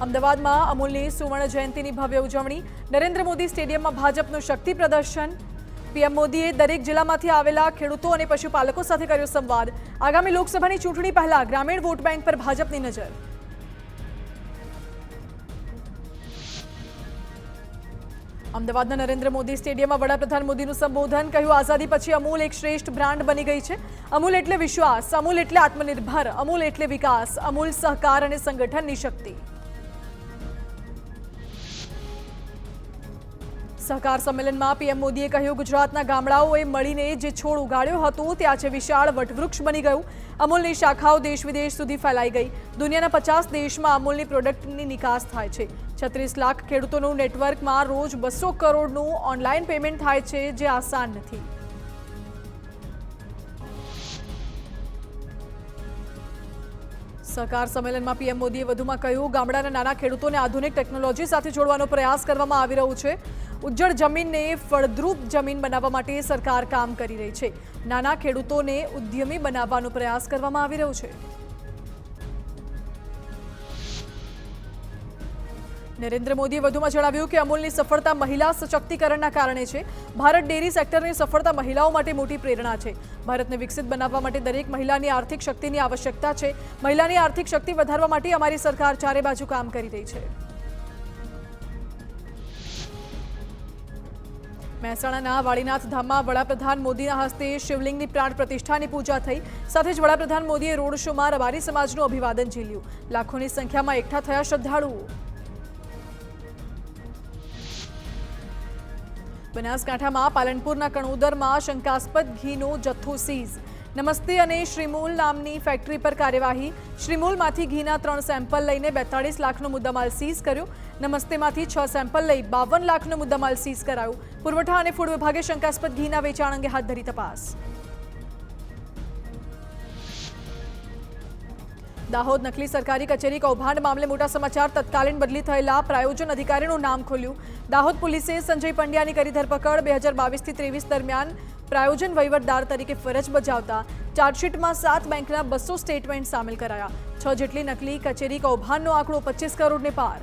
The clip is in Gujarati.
અમદાવાદમાં અમૂલની સુવર્ણ જયંતિની ભવ્ય ઉજવણી, નરેન્દ્ર મોદી સ્ટેડિયમમાં ભાજપનું શક્તિ પ્રદર્શન। પીએમ મોદીએ દરેક જિલ્લામાંથી આવેલા ખેડૂતો અને પશુપાલકો સાથે કર્યો સંવાદ। આગામી લોકસભાની ચૂંટણી પહેલા ગ્રામીણ વોટ બેંક પર ભાજપની નજર। અમદાવાદના નરેન્દ્ર મોદી સ્ટેડિયમમાં વડાપ્રધાન મોદીનું સંબોધન, કહ્યું આઝાદી પછી અમૂલ એક શ્રેષ્ઠ બ્રાન્ડ બની ગઈ છે। અમૂલ એટલે વિશ્વાસ, અમૂલ એટલે આત્મનિર્ભર, અમૂલ એટલે વિકાસ, અમૂલ સહકાર અને સંગઠનની શક્તિ। સહકાર સંમેલનમાં પીએમ મોદીએ કહ્યું ગુજરાતના ગામડાઓએ મળીને જે છોડ ઉગાડ્યો હતો તે આજે વિશાળ વટવૃક્ષ બની ગયું। અમૂલની શાખાઓ દેશ વિદેશ સુધી ફેલાઈ ગઈ। દુનિયાના 50 દેશમાં અમૂલની પ્રોડક્ટની નિકાસ થાય છે। 36 લાખ ખેડૂતોનું નેટવર્કમાં રોજ 200 કરોડનું ઓનલાઈન પેમેન્ટ થાય છે, જે આસાન નથી। સહકાર સંમેલનમાં પીએમ મોદીએ વધુમાં કહ્યું ગામડાના નાના ખેડૂતોને આધુનિક ટેકનોલોજી સાથે જોડવાનો પ્રયાસ કરવામાં આવી રહ્યો છે। ઉજ્જડ જમીનને ફળદ્રુપ જમીન બનાવવા માટે સરકાર કામ કરી રહી છે। નાના ખેડૂતોને ઉદ્યમી બનાવવાનો પ્રયાસ કરવામાં આવી રહ્યો છે। નરેન્દ્ર મોદીએ વધુમાં જણાવ્યું કે અમૂલની સફળતા મહિલા સશક્તિકરણના કારણે છે। ભારત ડેરી સેક્ટરની સફળતા મહિલાઓ માટે મોટી પ્રેરણા છે। ભારતને વિકસિત બનાવવા માટે દરેક મહિલાની આર્થિક શક્તિની આવશ્યકતા છે। મહિલાની આર્થિક શક્તિ વધારવા માટે અમારી સરકાર ચારે બાજુ કામ કરી રહી છે। મહેસાણાના વાડીનાથ ધામમાં વડાપ્રધાન મોદીના હસ્તે શિવલિંગની પ્રાણ પ્રતિષ્ઠાની પૂજા થઈ। સાથે જ વડાપ્રધાન મોદીએ રોડ શોમાં રબારી સમાજનું અભિવાદન ઝીલ્યું। લાખોની સંખ્યામાં એકઠા થયા શ્રદ્ધાળુઓ। બનાસકાંઠામાં પાલનપુરના કણોદરમાં શંકાસ્પદ ઘીનો જથ્થો સીઝ। નમસ્તે અને શ્રીમૂલ નામની ફેક્ટરી પર કાર્યવાહી। શ્રીમૂલમાંથી ઘીના 3 સેમ્પલ લઈને 42 લાખનો મુદ્દામાલ સીઝ કર્યો। નમસ્તેમાંથી 6 સેમ્પલ લઈ 52 લાખનો મુદ્દામાલ સીઝ કરાયો। પુરવઠા અને ફૂડ વિભાગે શંકાસ્પદ ઘીના વેચાણ અંગે હાથ ધરી તપાસ। દાહોદ નકલી સરકારી કચેરી કૌભાંડ મામલે મોટા સમાચાર। તત્કાલીન બદલી થયેલા પ્રાયોજન અધિકારીનું નામ ખોલ્યું। દાહોદ પોલીસે સંજય પંડ્યાની કરી ધરપકડ। 2022 થી 23 દરમિયાન પ્રાયોજન વહીવટદાર તરીકે ફરજ બજાવતા ચાર્જશીટમાં 7 બેંકના 200 સ્ટેટમેન્ટ સામેલ કરાયા। 6 જેટલી નકલી કચેરી કૌભાંડનો આંકડો 25 કરોડને પાર।